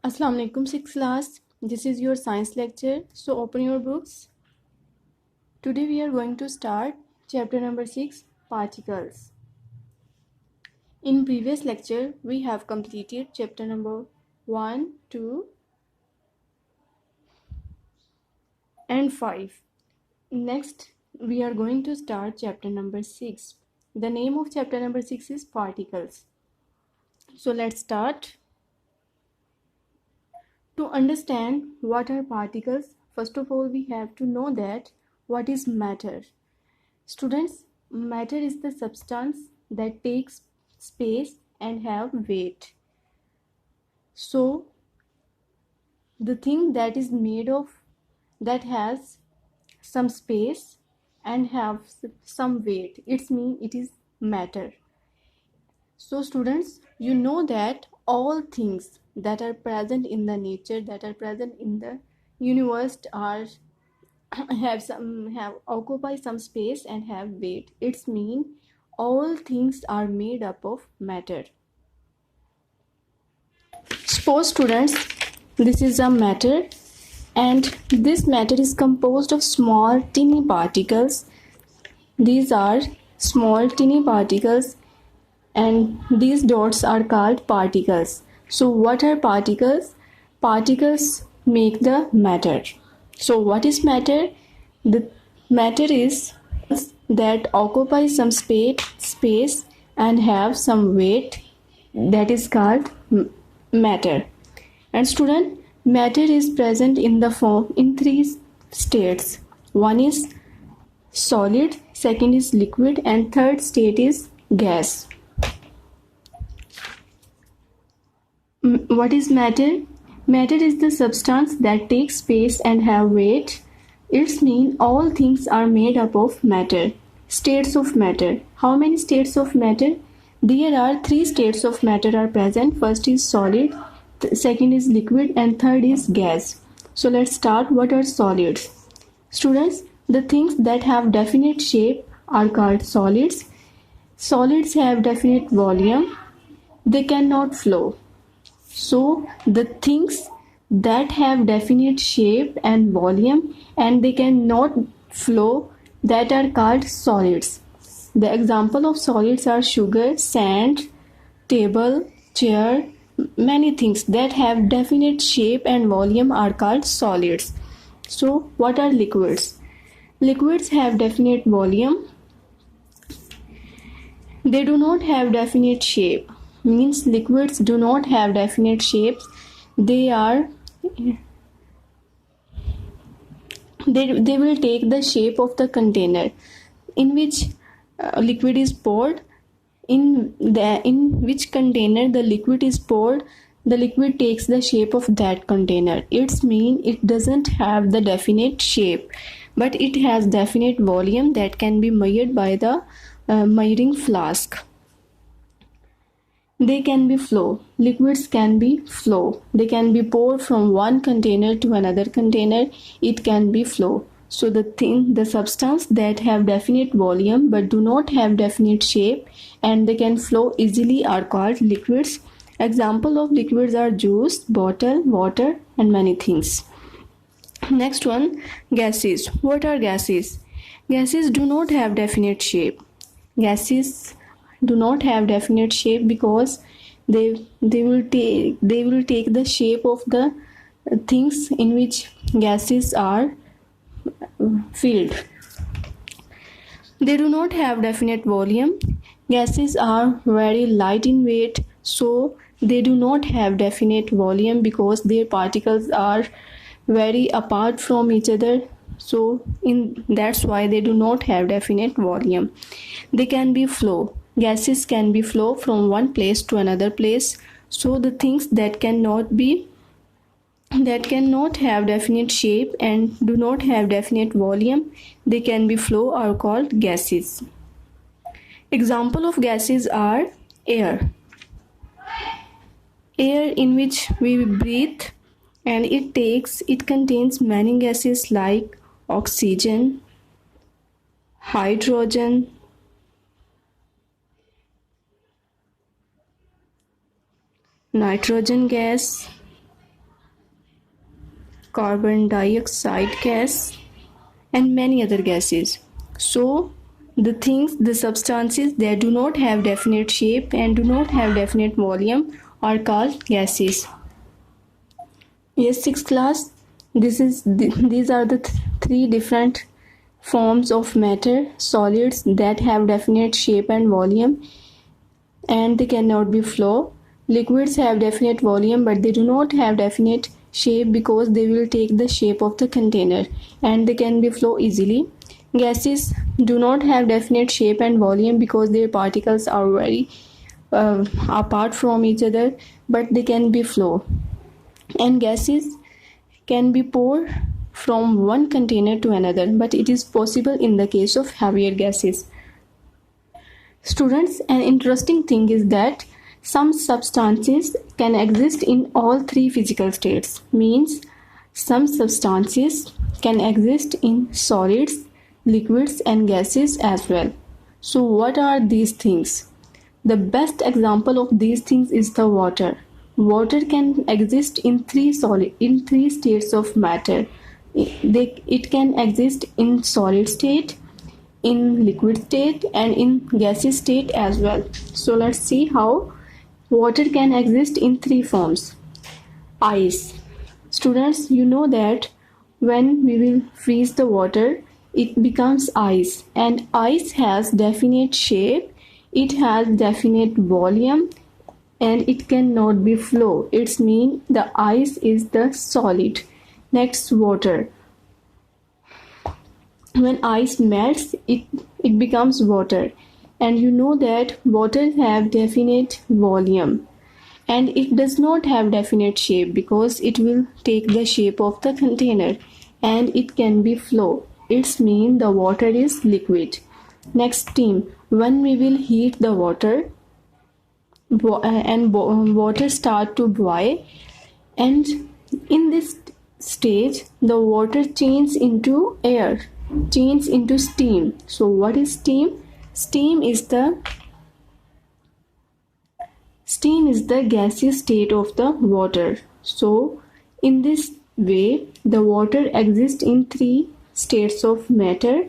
Assalamu alaikum, 6th class. This is your science lecture. So open your books. Today we are going to start chapter number 6, particles. In previous lecture we have completed chapter number 1, 2 and 5. Next we are going to start chapter number 6. The name of chapter number 6 is particles. So let's start. To understand what are particles, first of all we have to know that what is matter. Students, matter is the substance that takes space and have weight. So, the thing that is made of, that has some space and have some weight, it's mean it is matter. So students, you know that all things that are present in the nature, that are present in the universe are have occupy some space and have weight. It's mean all things are made up of matter. Suppose students, this is a matter and this matter is composed of small tiny particles. These are small tiny particles and these dots are called particles. So what are particles? Particles make the matter. So what is matter? The matter is that occupy some space and have some weight, that is called matter. And student, matter is present in the form in three states. One is solid, second is liquid, and third state is gas. What is matter? Matter is the substance that takes space and have weight. It's mean all things are made up of matter. States of matter. How many states of matter? There are three states of matter are present. First is solid, second is liquid, and third is gas. So let's start. What are solids? Students, the things that have definite shape are called solids. Solids have definite volume. They cannot flow. So the things that have definite shape and volume and they cannot flow, that are called solids. The example of solids are sugar, sand, table, chair. Many things that have definite shape and volume are called solids. So what are liquids? Liquids have definite volume. They do not have definite shape. Means liquids do not have definite shapes. They will take the shape of the container in which liquid is poured. In which container the liquid is poured, the liquid takes the shape of that container. It's mean it doesn't have the definite shape, but it has definite volume that can be measured by the measuring flask. They can be flow. Liquids can be flow. They can be poured from one container to another container. It can be flow. So the substance that have definite volume but do not have definite shape and they can flow easily are called liquids. Example of liquids are juice, bottle, water, and many things. Next one, gases. What are gases? Gases do not have definite shape. Gases do not have definite shape because they will take the shape of the things in which gases are filled. They do not have definite volume. Gases are very light in weight, so they do not have definite volume because their particles are very apart from each other. So that's why they do not have definite volume. They can be flow. Gases can be flow from one place to another place. So the things that cannot have definite shape and do not have definite volume, they can be flow, are called gases. Example of gases are air. Air in which we breathe, and it contains many gases like oxygen, hydrogen, nitrogen gas, carbon dioxide gas, and many other gases. So the substances that do not have definite shape and do not have definite volume are called gases. Yes, sixth class. These are the three different forms of matter, solids that have definite shape and volume, and they cannot be flow. Liquids have definite volume, but they do not have definite shape because they will take the shape of the container, and they can be flow easily. Gases do not have definite shape and volume because their particles are very apart from each other, but they can be flow. And gases can be poured from one container to another, but it is possible in the case of heavier gases. Students, an interesting thing is that some substances can exist in all three physical states. Means some substances can exist in solids, liquids, and gases as well. So what are these things? The best example of these things is the water. Water can exist in three states of matter. It can exist in solid state, in liquid state, and in gaseous state as well. So let's see how water can exist in three forms. Ice. Students, you know that when we will freeze the water, it becomes ice, and ice has definite shape, it has definite volume, and it cannot be flow. It's mean the ice is the solid. Next, water. When ice melts, it becomes water, and you know that water have definite volume, and it does not have definite shape because it will take the shape of the container, and it can be flow. It's mean the water is liquid. Next, steam. When we will heat the water, water start to boil, and in this stage the water changes into air, changes into steam. So what is steam? Steam is the gaseous state of the water. So in this way the water exists in three states of matter.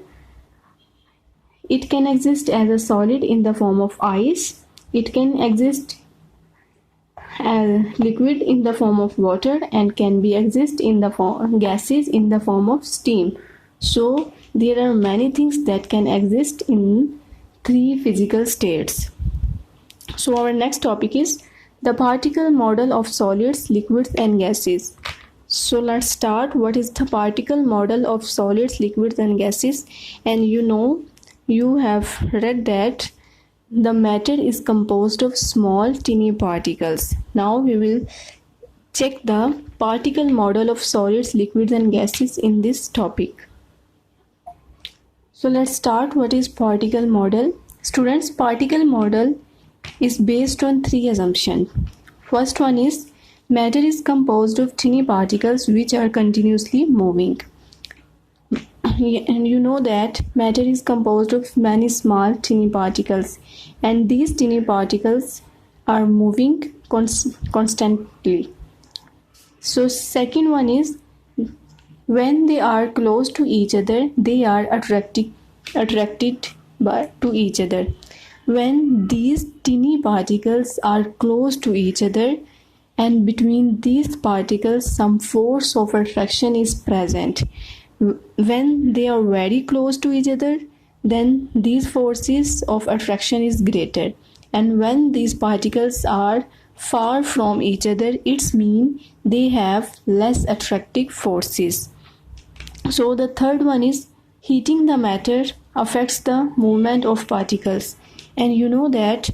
It can exist as a solid in the form of ice. It can exist as liquid in the form of water, and can be exist in the form gases in the form of steam. So there are many things that can exist in three physical states. So our next topic is the particle model of solids, liquids, and gases. So let's start. What is the particle model of solids, liquids, and gases? And you have read that the matter is composed of small tiny particles. Now we will check the particle model of solids, liquids, and gases in this topic. So let's start. What is particle model? Students, particle model is based on three assumptions. First one is matter is composed of tiny particles which are continuously moving. And you know that matter is composed of many small tiny particles, and these tiny particles are moving constantly. So second one is when they are close to each other, they are attracted to each other. When these tiny particles are close to each other, and between these particles some force of attraction is present. When they are very close to each other, then these forces of attraction is greater, and when these particles are far from each other, it's mean they have less attractive forces. So the third one is heating the matter affects the movement of particles, and you know that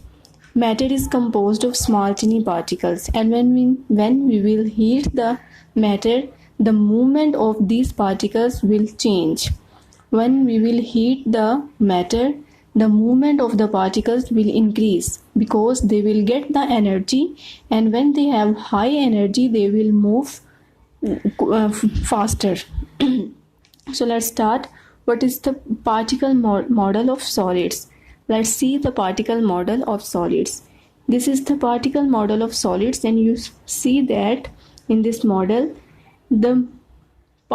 matter is composed of small tiny particles, and when we will heat the matter, the movement of these particles will change. When we will heat the matter, the movement of the particles will increase because they will get the energy, and when they have high energy, they will move faster. So let's start. What is the particle model of solids? Let's see the particle model of solids. This is the particle model of solids, and you see that in this model the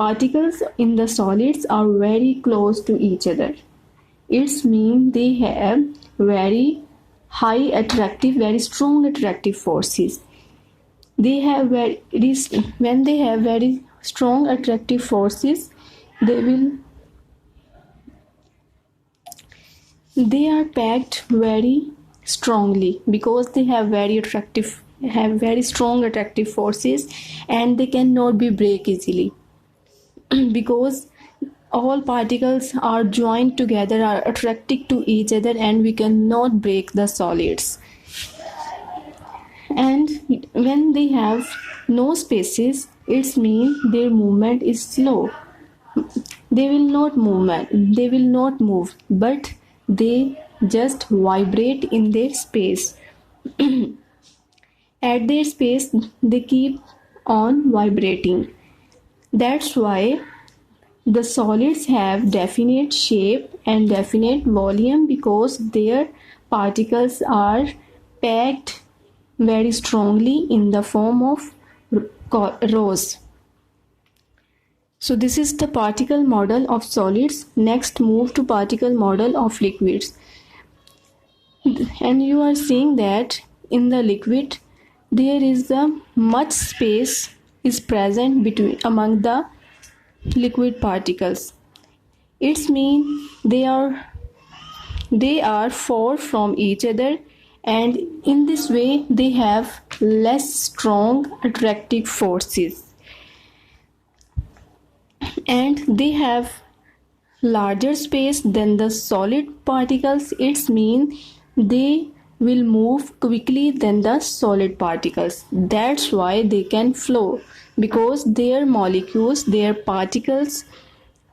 particles in the solids are very close to each other. It means they have very very strong attractive forces. When they have very strong attractive forces, they are packed very strongly because they have very strong attractive forces, and they cannot be break easily because all particles are joined together, are attracted to each other, and we cannot break the solids. And when they have no spaces, it means their movement is slow. They will not move, but they just vibrate in their space. At their space, they keep on vibrating. That's why the solids have definite shape and definite volume, because their particles are packed very strongly in the form of rows. So this is the particle model of solids. Next, move to particle model of liquids. And you are seeing that in the liquid there is much space is present among the liquid particles. It means they are far from each other, and in this way they have less strong attractive forces, and they have larger space than the solid particles. It means they will move quickly than the solid particles. That's why they can flow, because their molecules, their particles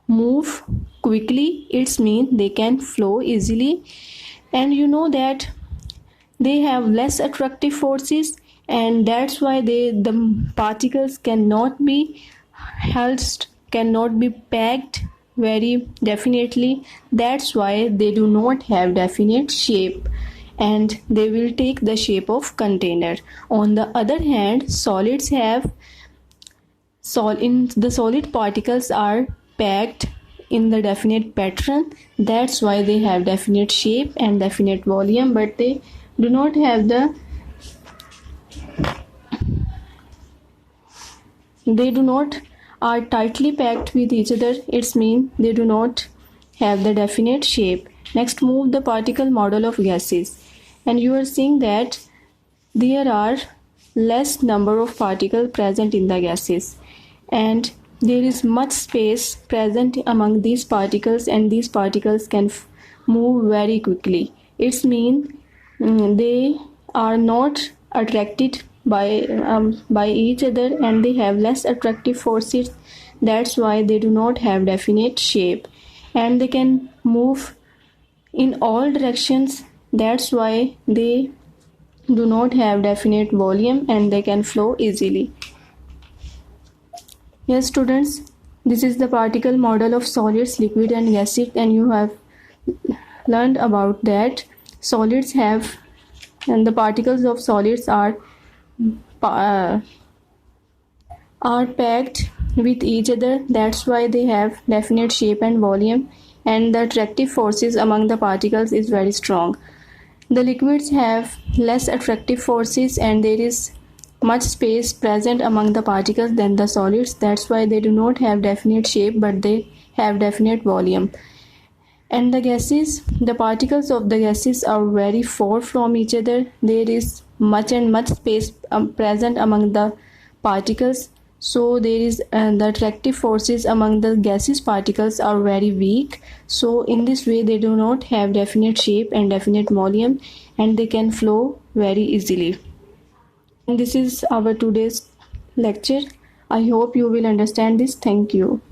move quickly. It means they can flow easily. And you know that they have less attractive forces, and that's why the particles cannot be held, cannot be packed very definitely. That's why they do not have definite shape, and they will take the shape of container. On the other hand, solids have the solid particles are packed in the definite pattern. That's why they have definite shape and definite volume, but they do not have they do not are tightly packed with each other. It means they do not have the definite shape. Next, move the particle model of gases, and you are seeing that there are less number of particles present in the gases, and there is much space present among these particles, and these particles can move very quickly. It means they are not attracted by each other, and they have less attractive forces. That's why they do not have definite shape, and they can move in all directions. That's why they do not have definite volume, and they can flow easily. Yes, students, this is the particle model of solids, liquid and gases, and you have learned about that solids have, and the particles of solids are packed with each other. That's why they have definite shape and volume, and the attractive forces among the particles is very strong. The liquids have less attractive forces, and there is much space present among the particles than the solids. That's why they do not have definite shape, but they have definite volume. And the gases, the particles of the gases are very far from each other. There is much space present among the particles, so there is the attractive forces among the gaseous particles are very weak. So in this way they do not have definite shape and definite volume, and they can flow very easily. And this is our today's lecture. I hope you will understand this. Thank you.